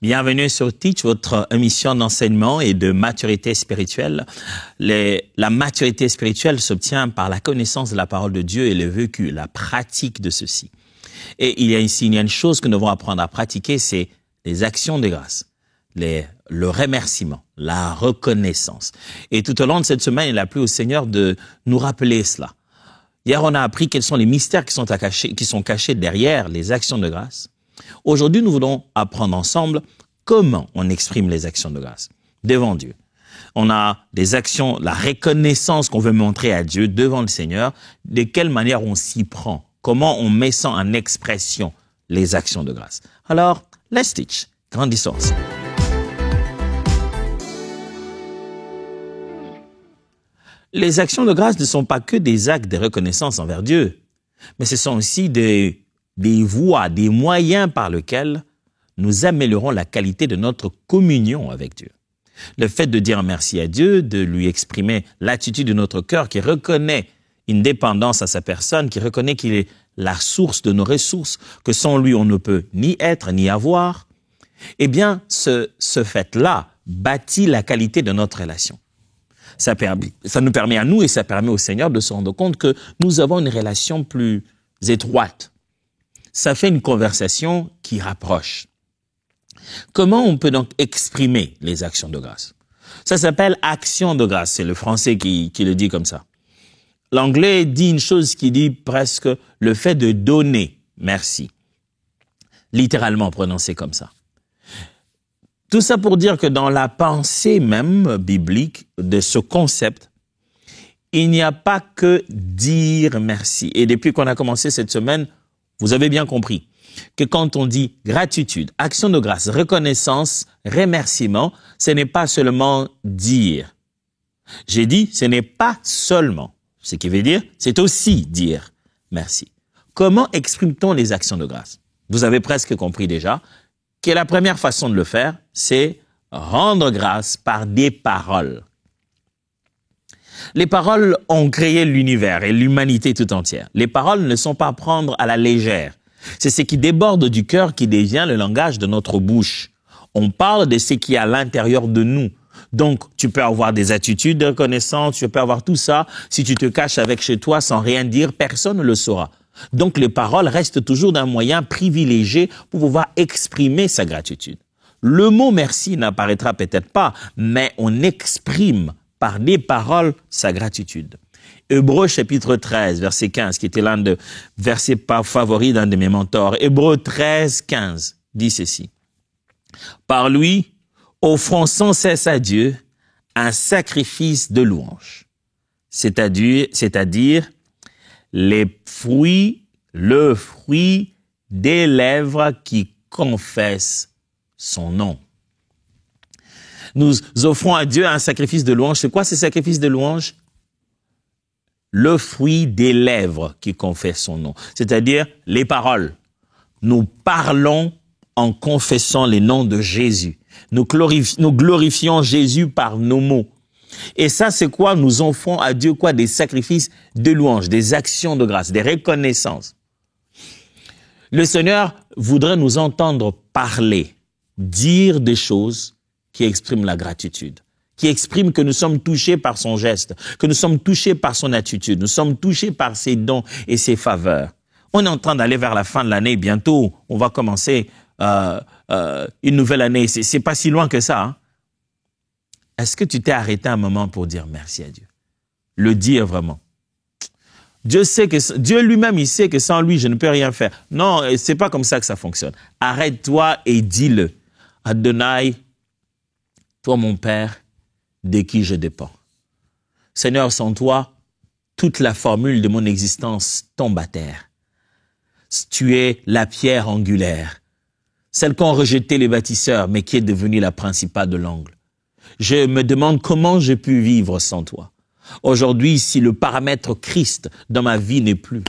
Bienvenue sur Teach, votre émission d'enseignement et de maturité spirituelle. La maturité spirituelle s'obtient par la connaissance de la parole de Dieu et le vécu, la pratique de ceci. Et il y a une chose que nous devons apprendre à pratiquer, c'est les actions de grâce, le remerciement, la reconnaissance. Et tout au long de cette semaine, il a plu au Seigneur de nous rappeler cela. Hier, on a appris quels sont les mystères qui sont cachés derrière les actions de grâce. Aujourd'hui, nous voulons apprendre ensemble comment on exprime les actions de grâce devant Dieu. On a des actions, la reconnaissance qu'on veut montrer à Dieu devant le Seigneur, de quelle manière on s'y prend, comment on met ça en expression, les actions de grâce. Alors, let's teach. Grandissons ensemble. Les actions de grâce ne sont pas que des actes de reconnaissance envers Dieu, mais ce sont aussi des voies, des moyens par lesquels nous améliorons la qualité de notre communion avec Dieu. Le fait de dire merci à Dieu, de lui exprimer l'attitude de notre cœur qui reconnaît une dépendance à sa personne, qui reconnaît qu'il est la source de nos ressources, que sans lui on ne peut ni être ni avoir, eh bien ce fait-là bâtit la qualité de notre relation. Ça nous permet à nous et ça permet au Seigneur de se rendre compte que nous avons une relation plus étroite. Ça fait une conversation qui rapproche. Comment on peut donc exprimer les actions de grâce? Ça s'appelle action de grâce, c'est le français qui le dit comme ça. L'anglais dit une chose qui dit presque le fait de donner merci. Littéralement prononcé comme ça. Tout ça pour dire que dans la pensée même biblique de ce concept, il n'y a pas que dire merci. Et depuis qu'on a commencé cette semaine, vous avez bien compris que quand on dit gratitude, action de grâce, reconnaissance, remerciement, ce n'est pas seulement dire. J'ai dit, ce n'est pas seulement. Ce qui veut dire, c'est aussi dire merci. Comment exprime-t-on les actions de grâce? Vous avez presque compris déjà que la première façon de le faire, c'est rendre grâce par des paroles. Les paroles ont créé l'univers et l'humanité tout entière. Les paroles ne sont pas à prendre à la légère. C'est ce qui déborde du cœur qui devient le langage de notre bouche. On parle de ce qui est à l'intérieur de nous. Donc, tu peux avoir des attitudes de reconnaissance, tu peux avoir tout ça. Si tu te caches avec chez toi sans rien dire, personne ne le saura. Donc, les paroles restent toujours d'un moyen privilégié pour pouvoir exprimer sa gratitude. Le mot merci n'apparaîtra peut-être pas, mais on exprime par des paroles sa gratitude. Hébreux chapitre 13, verset 15, qui était l'un des versets favoris d'un de mes mentors. Hébreux 13, 15 dit ceci. Par lui, offrons sans cesse à Dieu un sacrifice de louange, c'est-à-dire le fruit des lèvres qui confessent son nom. Nous offrons à Dieu un sacrifice de louange. C'est quoi ce sacrifice de louange? Le fruit des lèvres qui confessent son nom, c'est-à-dire les paroles. Nous parlons en confessant les noms de Jésus. Nous glorifions Jésus par nos mots. Et ça, c'est quoi? Nous offrons à Dieu quoi? Des sacrifices de louange, des actions de grâce, des reconnaissances. Le Seigneur voudrait nous entendre parler, dire des choses qui expriment la gratitude, qui expriment que nous sommes touchés par son geste, que nous sommes touchés par son attitude, nous sommes touchés par ses dons et ses faveurs. On est en train d'aller vers la fin de l'année, bientôt on va commencer une nouvelle année, c'est pas si loin que ça. Hein? Est-ce que tu t'es arrêté un moment pour dire merci à Dieu? Le dire vraiment. Dieu lui-même, il sait que sans lui, je ne peux rien faire. Non, c'est pas comme ça que ça fonctionne. Arrête-toi et dis-le. Adonai, toi mon Père, de qui je dépends. Seigneur, sans toi, toute la formule de mon existence tombe à terre. Tu es la pierre angulaire, celle qu'ont rejetée les bâtisseurs, mais qui est devenue la principale de l'angle. Je me demande comment j'ai pu vivre sans toi. Aujourd'hui, si le paramètre Christ dans ma vie n'est plus,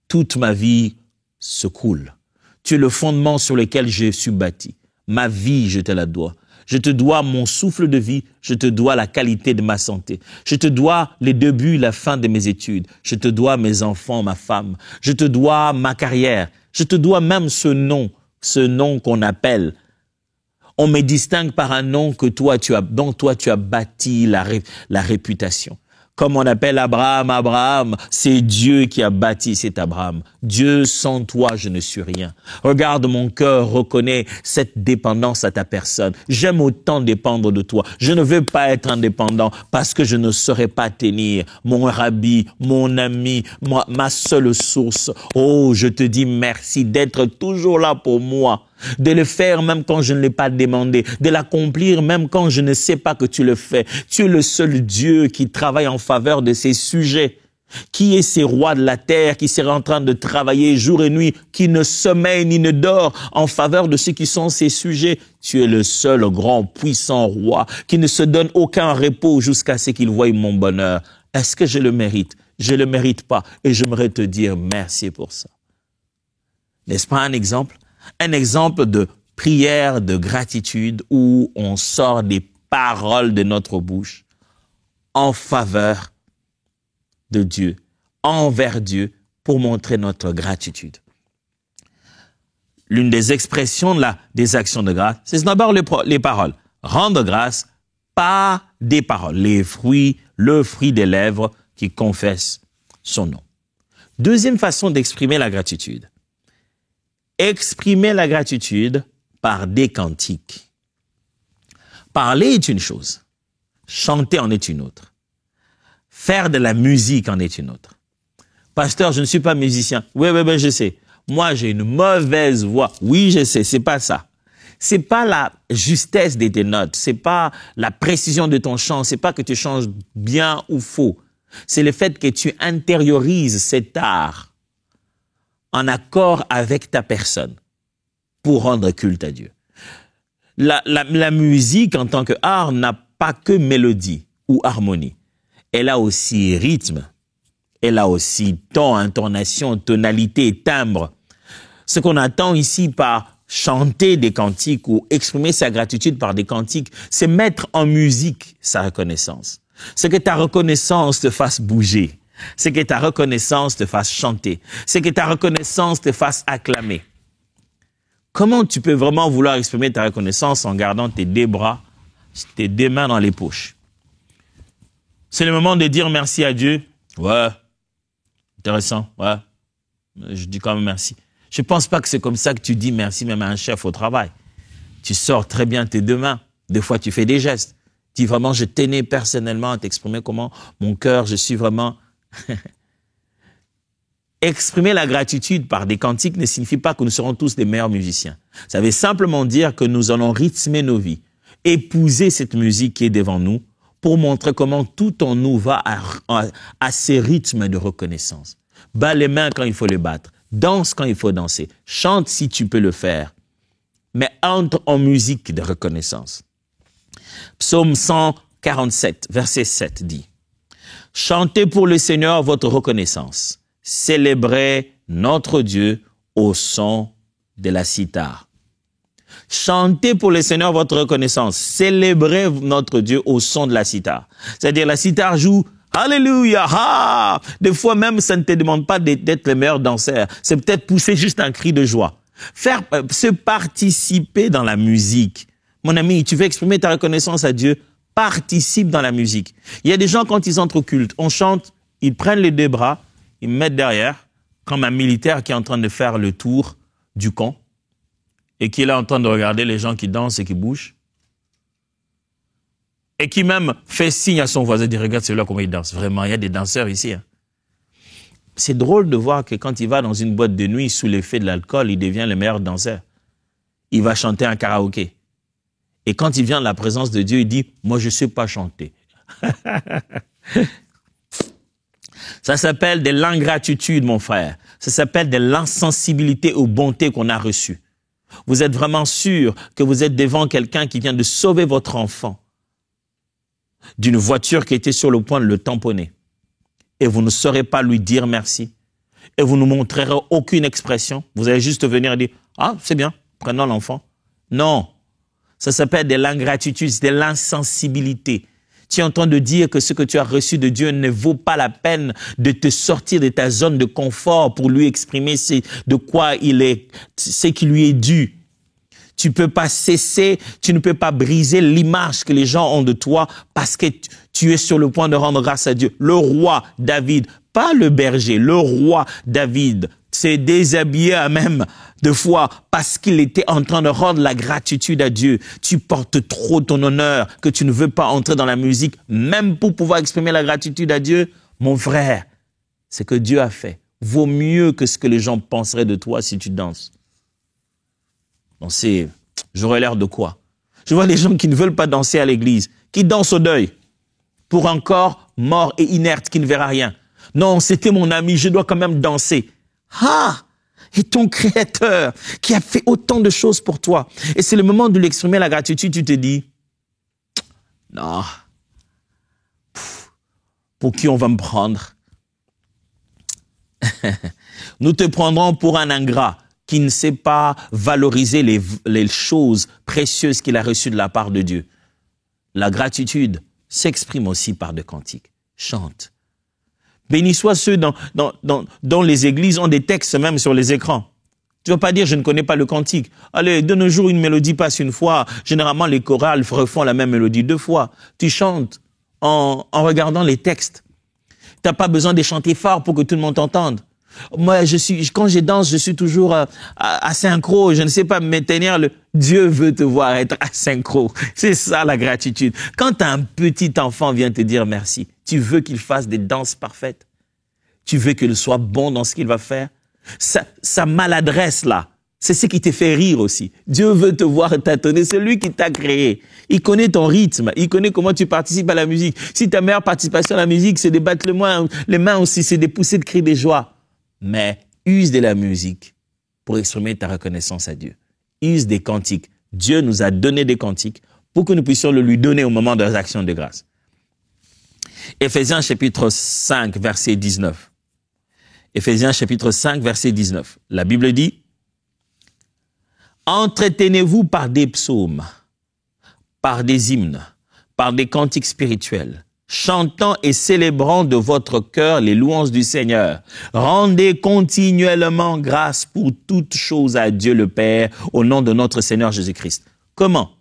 toute ma vie se coule. Tu es le fondement sur lequel je suis bâti. Ma vie, je te la dois. Je te dois mon souffle de vie, je te dois la qualité de ma santé. Je te dois les débuts, la fin de mes études. Je te dois mes enfants, ma femme. Je te dois ma carrière. Je te dois même ce nom qu'on appelle. On me distingue par un nom dont toi tu as bâti la réputation. Comme on appelle Abraham, c'est Dieu qui a bâti cet Abraham. Dieu, sans toi, je ne suis rien. Regarde, mon cœur reconnaît cette dépendance à ta personne. J'aime autant dépendre de toi. Je ne veux pas être indépendant parce que je ne saurais pas tenir. Mon rabbi, mon ami, ma seule source. Oh, je te dis merci d'être toujours là pour moi. De le faire même quand je ne l'ai pas demandé, de l'accomplir même quand je ne sais pas que tu le fais. Tu es le seul Dieu qui travaille en faveur de ces sujets. Qui est ces rois de la terre qui seraient en train de travailler jour et nuit, qui ne sommeille ni ne dort en faveur de ceux qui sont ces sujets? Tu es le seul grand puissant roi qui ne se donne aucun repos jusqu'à ce qu'il voie mon bonheur. Est-ce que je le mérite? Je le mérite pas et j'aimerais te dire merci pour ça. N'est-ce pas un exemple? Un exemple de prière de gratitude où on sort des paroles de notre bouche en faveur de Dieu, envers Dieu, pour montrer notre gratitude. L'une des expressions des actions de grâce, c'est d'abord les paroles. Rendre grâce par des paroles, le fruit des lèvres qui confessent son nom. Deuxième façon d'exprimer la gratitude. Exprimer la gratitude par des cantiques. Parler est une chose, chanter en est une autre. Faire de la musique en est une autre. Pasteur, je ne suis pas musicien. Oui, je sais. Moi, j'ai une mauvaise voix. Oui, je sais, c'est pas ça. C'est pas la justesse de tes notes, c'est pas la précision de ton chant, c'est pas que tu chantes bien ou faux. C'est le fait que tu intériorises cet art en accord avec ta personne pour rendre culte à Dieu. La musique en tant qu'art n'a pas que mélodie ou harmonie. Elle a aussi rythme, elle a aussi ton, intonation, tonalité, timbre. Ce qu'on attend ici par chanter des cantiques ou exprimer sa gratitude par des cantiques, c'est mettre en musique sa reconnaissance. C'est que ta reconnaissance te fasse bouger. C'est que ta reconnaissance te fasse chanter. C'est que ta reconnaissance te fasse acclamer. Comment tu peux vraiment vouloir exprimer ta reconnaissance en gardant tes deux bras, tes deux mains dans les poches? C'est le moment de dire merci à Dieu. Ouais, intéressant, ouais. Je dis quand même merci. Je ne pense pas que c'est comme ça que tu dis merci même à un chef au travail. Tu sors très bien tes deux mains. Des fois, tu fais des gestes. Dis vraiment, je tenais personnellement à t'exprimer comment mon cœur, je suis vraiment... Exprimer la gratitude par des cantiques ne signifie pas que nous serons tous des meilleurs musiciens. Ça veut simplement dire que nous allons rythmer nos vies, épouser cette musique qui est devant nous pour montrer comment tout en nous va à ces rythmes de reconnaissance. Bats les mains quand il faut les battre, danse quand il faut danser, chante si tu peux le faire, mais entre en musique de reconnaissance. Psaume 147, verset 7 dit « Chantez pour le Seigneur votre reconnaissance. Célébrez notre Dieu au son de la cithare. » Chantez pour le Seigneur votre reconnaissance. Célébrez notre Dieu au son de la cithare. C'est-à-dire la cithare joue Alléluia. Ah! Des fois même, ça ne te demande pas d'être le meilleur danseur. C'est peut-être pousser juste un cri de joie. Se participer dans la musique. Mon ami, tu veux exprimer ta reconnaissance à Dieu, participe dans la musique. Il y a des gens, quand ils entrent au culte, on chante, ils prennent les deux bras, ils mettent derrière, comme un militaire qui est en train de faire le tour du camp et qui est là en train de regarder les gens qui dansent et qui bougent et qui même fait signe à son voisin, dit regarde celui-là comment il danse. Vraiment, il y a des danseurs ici. Hein. C'est drôle de voir que quand il va dans une boîte de nuit sous l'effet de l'alcool, il devient le meilleur danseur. Il va chanter un karaoké. Et quand il vient dans la présence de Dieu, il dit moi je ne sais pas chanter. Ça s'appelle de l'ingratitude, mon frère. Ça s'appelle de l'insensibilité aux bontés qu'on a reçues. Vous êtes vraiment sûr que vous êtes devant quelqu'un qui vient de sauver votre enfant d'une voiture qui était sur le point de le tamponner. Et vous ne saurez pas lui dire merci. Et vous ne montrerez aucune expression. Vous allez juste venir et dire « Ah, c'est bien, prenons l'enfant. » Non, ça s'appelle de l'ingratitude, c'est de l'insensibilité. Tu es en train de dire que ce que tu as reçu de Dieu ne vaut pas la peine de te sortir de ta zone de confort pour lui exprimer de quoi il est, ce qui lui est dû. Tu peux pas cesser, tu ne peux pas briser l'image que les gens ont de toi parce que tu es sur le point de rendre grâce à Dieu. Le roi David, pas le berger, le roi David s'est déshabillé à même de foi parce qu'il était en train de rendre la gratitude à Dieu. Tu portes trop ton honneur que tu ne veux pas entrer dans la musique, même pour pouvoir exprimer la gratitude à Dieu. Mon frère, ce que Dieu a fait vaut mieux que ce que les gens penseraient de toi si tu danses. Donc j'aurais l'air de quoi? Je vois des gens qui ne veulent pas danser à l'église, qui dansent au deuil, pour un corps mort et inerte qui ne verra rien. Non, c'était mon ami, je dois quand même danser. Ah! Et ton Créateur qui a fait autant de choses pour toi. Et c'est le moment de lui exprimer la gratitude, tu te dis, non, pour qui on va me prendre? Nous te prendrons pour un ingrat qui ne sait pas valoriser les choses précieuses qu'il a reçues de la part de Dieu. La gratitude s'exprime aussi par des cantiques. Chante. Béni soient ceux dont les églises ont des textes même sur les écrans. Tu ne vas pas dire, je ne connais pas le cantique. Allez, de nos jours, une mélodie passe une fois. Généralement, les chorales refont la même mélodie 2 fois. Tu chantes en regardant les textes. Tu n'as pas besoin de chanter fort pour que tout le monde t'entende. Moi, quand je danse, je suis toujours à synchro. Je ne sais pas me tenir. Dieu veut te voir être à synchro. C'est ça la gratitude. Quand un petit enfant vient te dire merci, tu veux qu'il fasse des danses parfaites. Tu veux qu'il soit bon dans ce qu'il va faire. Sa maladresse là, c'est ce qui te fait rire aussi. Dieu veut te voir tâtonner. C'est lui qui t'a créé. Il connaît ton rythme. Il connaît comment tu participes à la musique. Si ta meilleure participation à la musique, c'est de battre les mains aussi, c'est de pousser de cris de joie. Mais use de la musique pour exprimer ta reconnaissance à Dieu. Use des cantiques. Dieu nous a donné des cantiques pour que nous puissions le lui donner au moment de l'actions de grâce. Éphésiens chapitre 5, verset 19. Éphésiens chapitre 5, verset 19. La Bible dit, « Entretenez-vous par des psaumes, par des hymnes, par des cantiques spirituels, chantant et célébrant de votre cœur les louanges du Seigneur. Rendez continuellement grâce pour toutes choses à Dieu le Père, au nom de notre Seigneur Jésus-Christ. » Comment?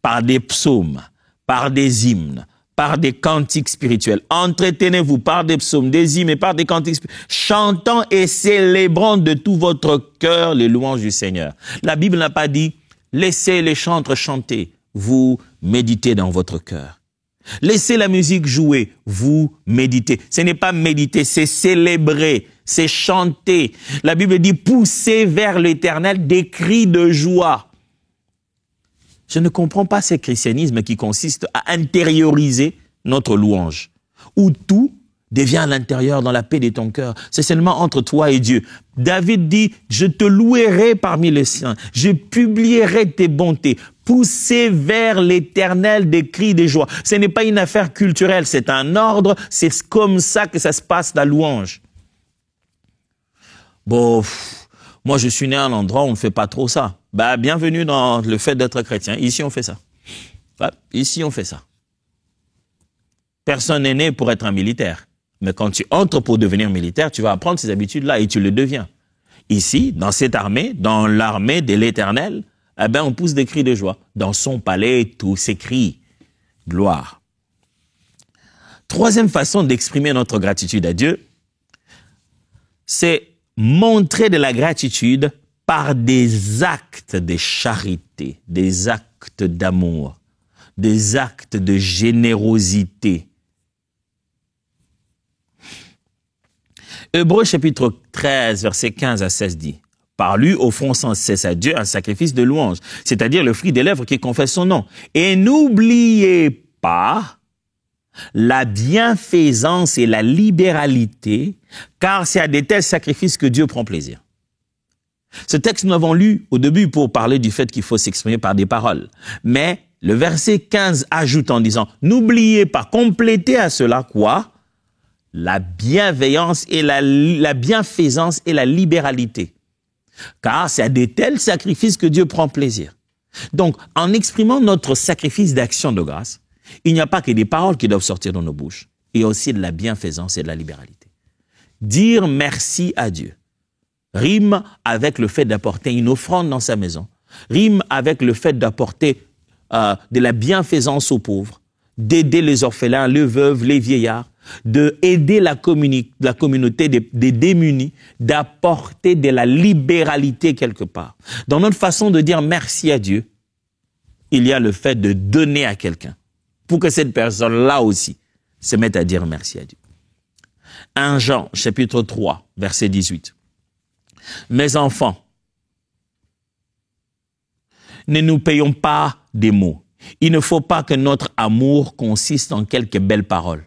Par des psaumes, par des hymnes, par des cantiques spirituels. Entretenez-vous par des psaumes, des hymnes et par des cantiques spirituels, chantant et célébrant de tout votre cœur les louanges du Seigneur. La Bible n'a pas dit, laissez les chantres chanter, vous méditez dans votre cœur. Laissez la musique jouer, vous méditez. Ce n'est pas méditer, c'est célébrer, c'est chanter. La Bible dit pousser vers l'Éternel des cris de joie. Je ne comprends pas ce christianisme qui consiste à intérioriser notre louange, où tout devient à l'intérieur dans la paix de ton cœur. C'est seulement entre toi et Dieu. David dit, je te louerai parmi les saints, je publierai tes bontés. Pousser vers l'Éternel des cris de joie. Ce n'est pas une affaire culturelle, c'est un ordre, c'est comme ça que ça se passe la louange. Bon, moi je suis né à un endroit où on ne fait pas trop ça. Bah, bienvenue dans le fait d'être chrétien. Ici on fait ça. Ici on fait ça. Personne n'est né pour être un militaire. Mais quand tu entres pour devenir militaire, tu vas apprendre ces habitudes-là et tu le deviens. Ici, dans cette armée, dans l'armée de l'Éternel, eh ben, on pousse des cris de joie. Dans son palais, tout s'écrie. Gloire. Troisième façon d'exprimer notre gratitude à Dieu, c'est montrer de la gratitude par des actes de charité, des actes d'amour, des actes de générosité. Hébreux chapitre 13, versets 15 à 16 dit, « Par lui, offrons sans cesse à Dieu un sacrifice de louange, c'est-à-dire le fruit des lèvres qui confesse son nom. Et n'oubliez pas la bienfaisance et la libéralité, car c'est à de tels sacrifices que Dieu prend plaisir. » Ce texte, nous l'avons lu au début pour parler du fait qu'il faut s'exprimer par des paroles. Mais le verset 15 ajoute en disant, « N'oubliez pas, complétez à cela quoi ? La bienveillance et la bienfaisance et la libéralité. Car c'est à de tels sacrifices que Dieu prend plaisir. » Donc, en exprimant notre sacrifice d'action de grâce, il n'y a pas que des paroles qui doivent sortir de nos bouches, il y a aussi de la bienfaisance et de la libéralité. Dire merci à Dieu rime avec le fait d'apporter une offrande dans sa maison, rime avec le fait d'apporter de la bienfaisance aux pauvres, d'aider les orphelins, les veuves, les vieillards, d'aider la communauté des démunis, d'apporter de la libéralité quelque part. Dans notre façon de dire merci à Dieu, il y a le fait de donner à quelqu'un pour que cette personne-là aussi se mette à dire merci à Dieu. 1 Jean, chapitre 3, verset 18. Mes enfants, ne nous payons pas des mots. Il ne faut pas que notre amour consiste en quelques belles paroles.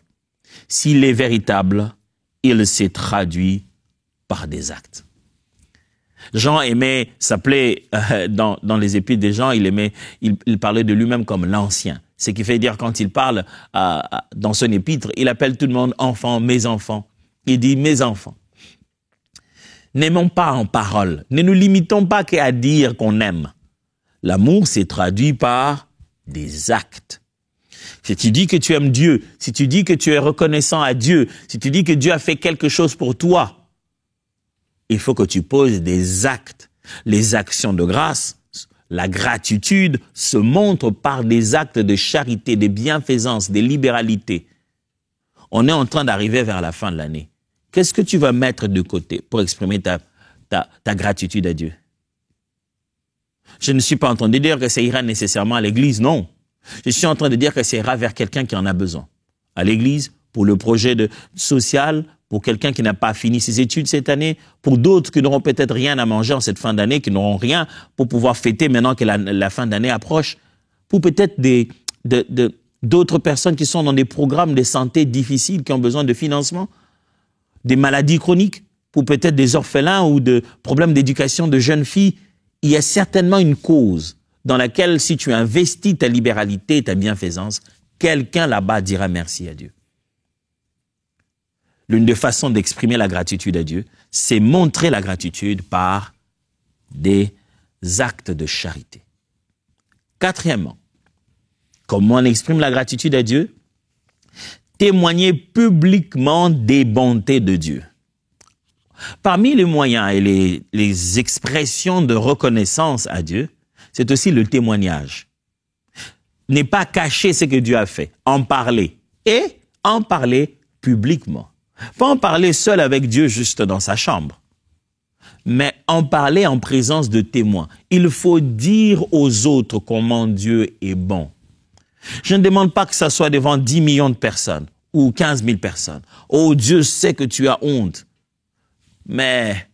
S'il est véritable, il s'est traduit par des actes. Jean aimait s'appeler, dans les épîtres de Jean, il parlait de lui-même comme l'ancien. Ce qui fait dire quand il parle dans son épître, il appelle tout le monde enfant, mes enfants. Il dit mes enfants. N'aimons pas en parole. Ne nous limitons pas qu'à dire qu'on aime. L'amour s'est traduit par des actes. Si tu dis que tu aimes Dieu, si tu dis que tu es reconnaissant à Dieu, si tu dis que Dieu a fait quelque chose pour toi, il faut que tu poses des actes. Les actions de grâce, la gratitude se montrent par des actes de charité, de bienfaisance, de libéralité. On est en train d'arriver vers la fin de l'année. Qu'est-ce que tu vas mettre de côté pour exprimer ta gratitude à Dieu? Je ne suis pas en train de dire que ça ira nécessairement à l'église, non. Je suis en train de dire que ça ira vers quelqu'un qui en a besoin. À l'église, pour le projet social, pour quelqu'un qui n'a pas fini ses études cette année, pour d'autres qui n'auront peut-être rien à manger en cette fin d'année, qui n'auront rien pour pouvoir fêter maintenant que la fin d'année approche, pour peut-être d'autres personnes qui sont dans des programmes de santé difficiles, qui ont besoin de financement, des maladies chroniques, pour peut-être des orphelins ou de problèmes d'éducation de jeunes filles. Il y a certainement une cause dans laquelle, si tu investis ta libéralité et ta bienfaisance, quelqu'un là-bas dira merci à Dieu. L'une des façons d'exprimer la gratitude à Dieu, c'est montrer la gratitude par des actes de charité. Quatrièmement, comment on exprime la gratitude à Dieu? Témoigner publiquement des bontés de Dieu. Parmi les moyens et les expressions de reconnaissance à Dieu, c'est aussi le témoignage. Ne pas cacher ce que Dieu a fait, en parler. Et en parler publiquement. Pas en parler seul avec Dieu juste dans sa chambre, mais en parler en présence de témoins. Il faut dire aux autres comment Dieu est bon. Je ne demande pas que ça soit devant 10 millions de personnes ou 15 000 personnes. Oh, Dieu sait que tu as honte. Mais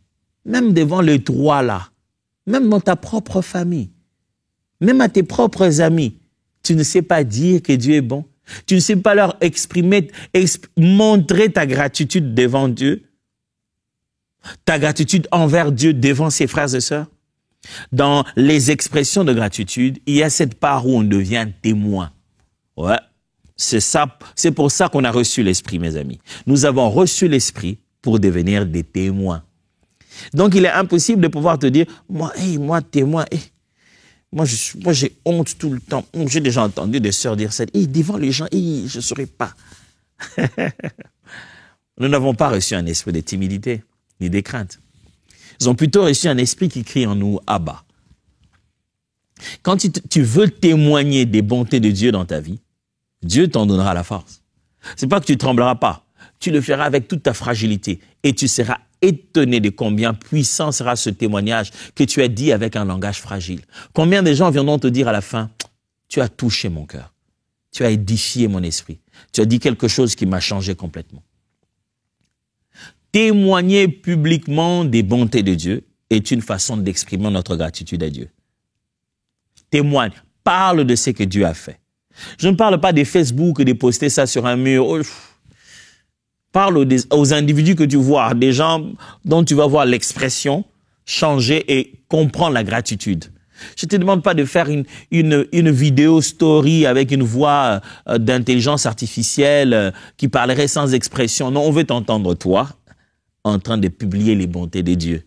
même devant les trois là, même dans ta propre famille, même à tes propres amis, tu ne sais pas dire que Dieu est bon. Tu ne sais pas leur montrer ta gratitude devant Dieu, ta gratitude envers Dieu devant ses frères et sœurs. Dans les expressions de gratitude, il y a cette part où on devient témoin. Ouais, c'est ça, c'est pour ça qu'on a reçu l'Esprit, mes amis. Nous avons reçu l'Esprit pour devenir des témoins. Donc, il est impossible de pouvoir te dire, moi, témoin, moi, j'ai honte tout le temps. J'ai déjà entendu des sœurs dire ça. Devant les gens, je ne saurais pas. Nous n'avons pas reçu un esprit de timidité, ni de crainte. Ils ont plutôt reçu un esprit qui crie en nous, Abba. Quand tu veux témoigner des bontés de Dieu dans ta vie, Dieu t'en donnera la force. C'est pas que tu trembleras pas. Tu le feras avec toute ta fragilité et tu seras étonné de combien puissant sera ce témoignage que tu as dit avec un langage fragile. Combien de gens viendront te dire à la fin, tu as touché mon cœur, tu as édifié mon esprit, tu as dit quelque chose qui m'a changé complètement. Témoigner publiquement des bontés de Dieu est une façon d'exprimer notre gratitude à Dieu. Témoigne, parle de ce que Dieu a fait. Je ne parle pas des Facebook et de poster ça sur un mur. Parle aux individus que tu vois, des gens dont tu vas voir l'expression changer et comprendre la gratitude. Je ne te demande pas de faire une vidéo story avec une voix d'intelligence artificielle qui parlerait sans expression. Non, on veut t'entendre toi en train de publier les bontés de Dieu.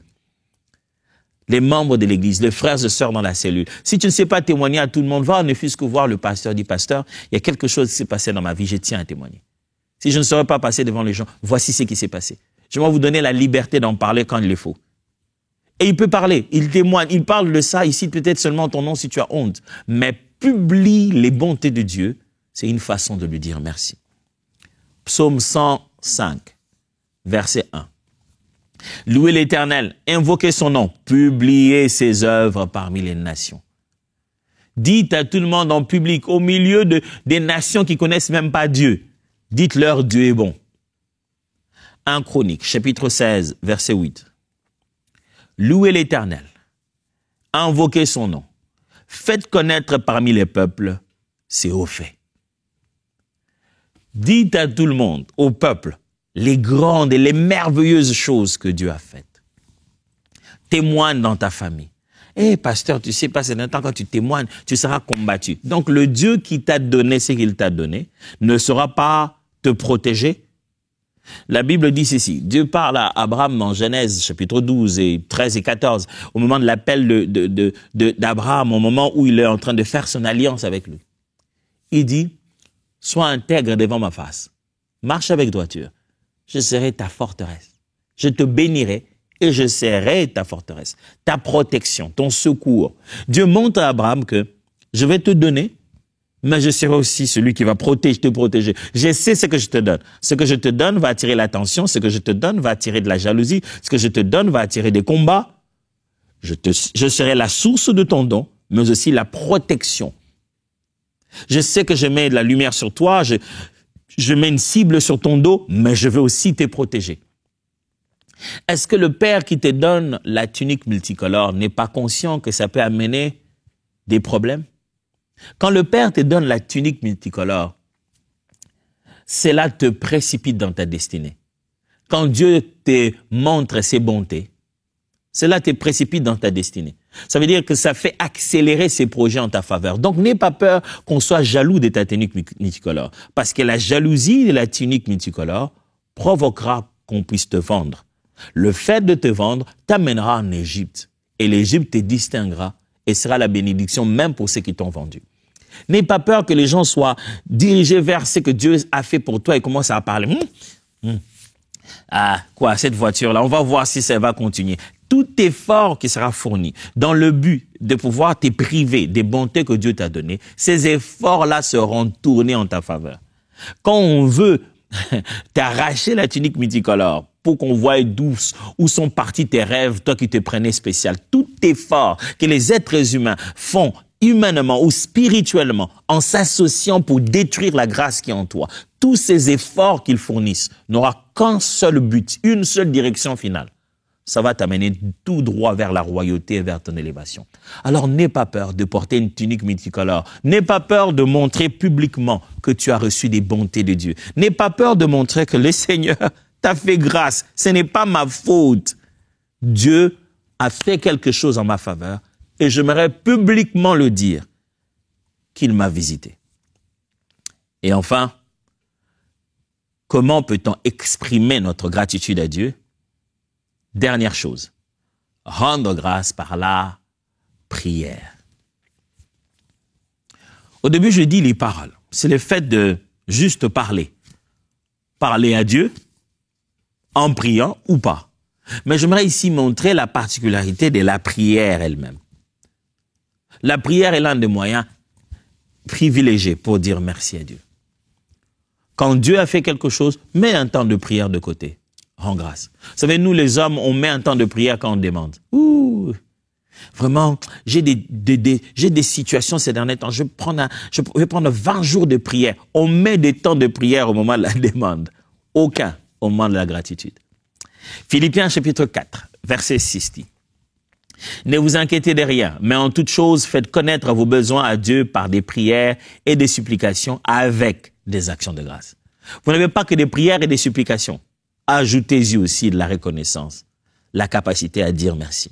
Les membres de l'église, les frères et sœurs dans la cellule. Si tu ne sais pas témoigner à tout le monde, va ne fût-ce que voir le pasteur, dit pasteur, il y a quelque chose qui s'est passé dans ma vie, je tiens à témoigner. Si je ne saurais pas passer devant les gens, voici ce qui s'est passé. Je vais vous donner la liberté d'en parler quand il le faut. Et il peut parler, il témoigne, il parle de ça, il cite peut-être seulement ton nom si tu as honte. Mais publie les bontés de Dieu, c'est une façon de lui dire merci. Psaume 105, verset 1. Louez l'Éternel, invoquez son nom, publiez ses œuvres parmi les nations. Dites à tout le monde en public, au milieu des nations qui connaissent même pas Dieu, dites-leur Dieu est bon. 1 Chronique, chapitre 16, verset 8. Louez l'Éternel, invoquez son nom, faites connaître parmi les peuples ses hauts faits. Dites à tout le monde, au peuple, les grandes et les merveilleuses choses que Dieu a faites. Témoigne dans ta famille. Pasteur, tu sais pas, c'est un temps quand tu témoignes, tu seras combattu. Donc le Dieu qui t'a donné ce qu'il t'a donné ne saura pas te protéger. La Bible dit ceci, Dieu parle à Abraham dans Genèse chapitre 12 et 13 et 14, au moment de l'appel d'Abraham, au moment où il est en train de faire son alliance avec lui. Il dit, sois intègre devant ma face, marche avec droiture, je serai ta forteresse, je te bénirai et je serai ta forteresse, ta protection, ton secours. Dieu montre à Abraham que je vais te donner, mais je serai aussi celui qui va te protéger. Je sais ce que je te donne. Ce que je te donne va attirer l'attention, ce que je te donne va attirer de la jalousie, ce que je te donne va attirer des combats. Je serai la source de ton don, mais aussi la protection. Je sais que je mets de la lumière sur toi, je mets une cible sur ton dos, mais je veux aussi te protéger. Est-ce que le Père qui te donne la tunique multicolore n'est pas conscient que ça peut amener des problèmes? Quand le Père te donne la tunique multicolore, cela te précipite dans ta destinée. Quand Dieu te montre ses bontés, cela te précipite dans ta destinée. Ça veut dire que ça fait accélérer ses projets en ta faveur. Donc, n'aie pas peur qu'on soit jaloux de ta tunique multicolore. Parce que la jalousie de la tunique multicolore provoquera qu'on puisse te vendre. Le fait de te vendre t'amènera en Égypte. Et l'Égypte te distinguera et sera la bénédiction même pour ceux qui t'ont vendu. N'aie pas peur que les gens soient dirigés vers ce que Dieu a fait pour toi et commencent à parler. Ah, quoi, cette voiture-là, on va voir si ça va continuer. Tout effort qui sera fourni dans le but de pouvoir te priver des bontés que Dieu t'a données, ces efforts-là seront tournés en ta faveur. Quand on veut t'arracher la tunique multicolore pour qu'on voie où sont partis tes rêves, toi qui te prenais spécial, tout effort que les êtres humains font humainement ou spirituellement en s'associant pour détruire la grâce qui est en toi, tous ces efforts qu'ils fournissent n'aura qu'un seul but, une seule direction finale. Ça va t'amener tout droit vers la royauté et vers ton élévation. Alors n'aie pas peur de porter une tunique multicolore. N'aie pas peur de montrer publiquement que tu as reçu des bontés de Dieu. N'aie pas peur de montrer que le Seigneur t'a fait grâce. Ce n'est pas ma faute. Dieu a fait quelque chose en ma faveur et j'aimerais publiquement le dire qu'il m'a visité. Et enfin, comment peut-on exprimer notre gratitude à Dieu? Dernière chose, rendre grâce par la prière. Au début, je dis les paroles. C'est le fait de juste parler. Parler à Dieu en priant ou pas. Mais j'aimerais ici montrer la particularité de la prière elle-même. La prière est l'un des moyens privilégiés pour dire merci à Dieu. Quand Dieu a fait quelque chose, mets un temps de prière de côté. Rends grâce. Vous savez, nous les hommes, on met un temps de prière quand on demande. Ouh, vraiment, j'ai des situations ces derniers temps. Je vais prendre 20 jours de prière. On met des temps de prière au moment de la demande. Aucun au moment de la gratitude. Philippiens chapitre 4, verset 6 dit. Ne vous inquiétez de rien, mais en toute chose, faites connaître vos besoins à Dieu par des prières et des supplications avec des actions de grâce. Vous n'avez pas que des prières et des supplications. Ajoutez-y aussi de la reconnaissance, la capacité à dire merci.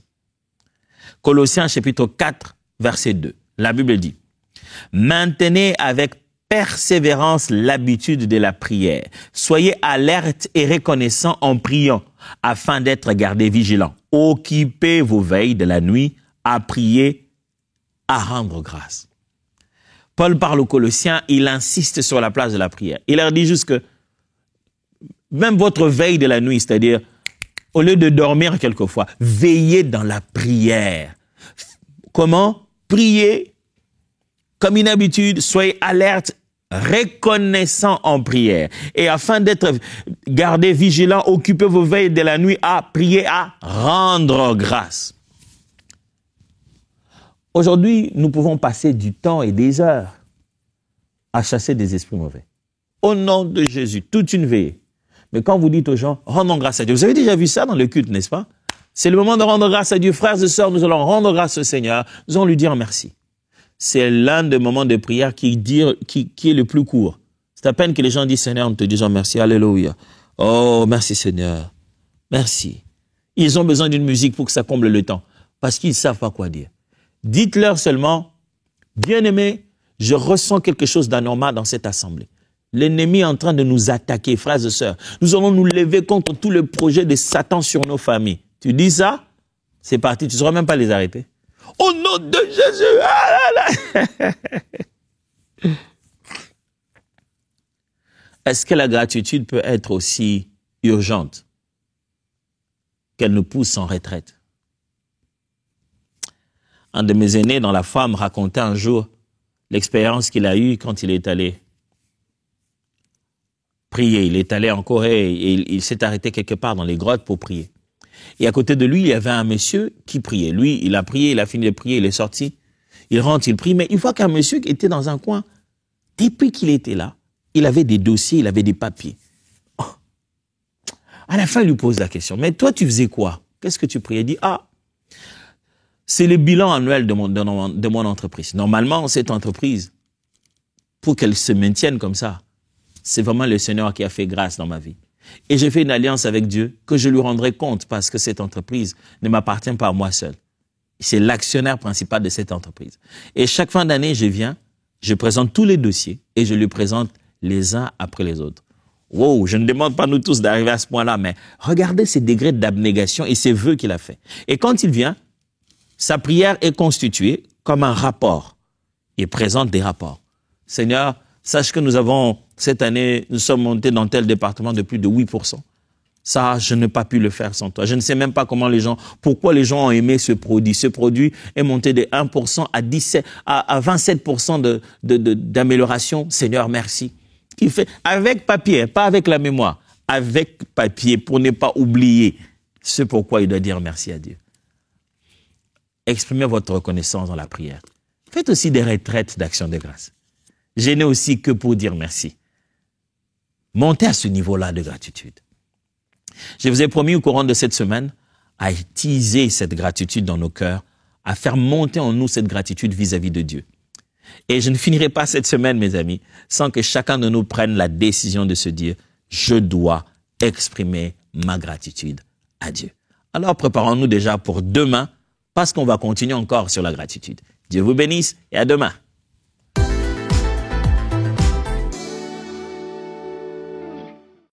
Colossiens chapitre 4, verset 2. La Bible dit, « Maintenez avec persévérance l'habitude de la prière. Soyez alertes et reconnaissants en priant, afin d'être gardés vigilants. Occupez vos veilles de la nuit à prier, à rendre grâce. » Paul parle aux Colossiens, il insiste sur la place de la prière. Il leur dit juste que même votre veille de la nuit, c'est-à-dire Au lieu de dormir quelquefois, veillez dans la prière. Comment? Priez comme une habitude, soyez alerte, reconnaissant en prière. Et afin d'être gardés vigilants, occupez vos veilles de la nuit à prier, à rendre grâce. Aujourd'hui, nous pouvons passer du temps et des heures à chasser des esprits mauvais. Au nom de Jésus, toute une veillée. Mais quand vous dites aux gens, rendons grâce à Dieu, vous avez déjà vu ça dans le culte, n'est-ce pas? C'est le moment de rendre grâce à Dieu. Frères et sœurs, nous allons rendre grâce au Seigneur. Nous allons lui dire merci. C'est l'un des moments de prière qui est le plus court. C'est à peine que les gens disent, Seigneur, nous te disons merci, alléluia. Oh, merci Seigneur. Merci. Ils ont besoin d'une musique pour que ça comble le temps. Parce qu'ils ne savent pas quoi dire. Dites-leur seulement, bien-aimés, je ressens quelque chose d'anormal dans cette assemblée. L'ennemi est en train de nous attaquer, frères et sœurs. Nous allons nous lever contre tout le projet de Satan sur nos familles. Tu dis ça, c'est parti, tu ne sauras même pas les arrêter. Au nom de Jésus, ah là là. Est-ce que la gratitude peut être aussi urgente qu'elle nous pousse en retraite? Un de mes aînés dans la foi me racontait un jour l'expérience qu'il a eue quand il est allé prier. Il est allé en Corée et il s'est arrêté quelque part dans les grottes pour prier. Et à côté de lui, il y avait un monsieur qui priait. Lui, il a prié, il a fini de prier, il est sorti. Il rentre, il prie, mais il voit qu'un monsieur qui était dans un coin, depuis qu'il était là, il avait des dossiers, il avait des papiers. Oh. À la fin, il lui pose la question, mais toi, tu faisais quoi? Qu'est-ce que tu priais? Il dit, c'est le bilan annuel de mon entreprise. Normalement, cette entreprise, pour qu'elle se maintienne comme ça, c'est vraiment le Seigneur qui a fait grâce dans ma vie. Et j'ai fait une alliance avec Dieu que je lui rendrai compte parce que cette entreprise ne m'appartient pas à moi seul. C'est l'actionnaire principal de cette entreprise. Et chaque fin d'année, je viens, je présente tous les dossiers et je lui présente les uns après les autres. Wow, je ne demande pas nous tous d'arriver à ce point-là, mais regardez ces degrés d'abnégation et ces vœux qu'il a fait. Et quand il vient, sa prière est constituée comme un rapport. Il présente des rapports. Seigneur, sache que cette année, nous sommes montés dans tel département de plus de 8%. Ça, je n'ai pas pu le faire sans toi. Je ne sais même pas pourquoi les gens ont aimé ce produit. Ce produit est monté de 1% à 27% d'amélioration. Seigneur, merci. Il fait avec papier, pas avec la mémoire, avec papier pour ne pas oublier ce pourquoi il doit dire merci à Dieu. Exprimez votre reconnaissance dans la prière. Faites aussi des retraites d'action de grâce. Je n'ai aussi que pour dire merci. Montez à ce niveau-là de gratitude. Je vous ai promis au courant de cette semaine à utiliser cette gratitude dans nos cœurs, à faire monter en nous cette gratitude vis-à-vis de Dieu. Et je ne finirai pas cette semaine, mes amis, sans que chacun de nous prenne la décision de se dire « Je dois exprimer ma gratitude à Dieu ». Alors préparons-nous déjà pour demain, parce qu'on va continuer encore sur la gratitude. Dieu vous bénisse et à demain.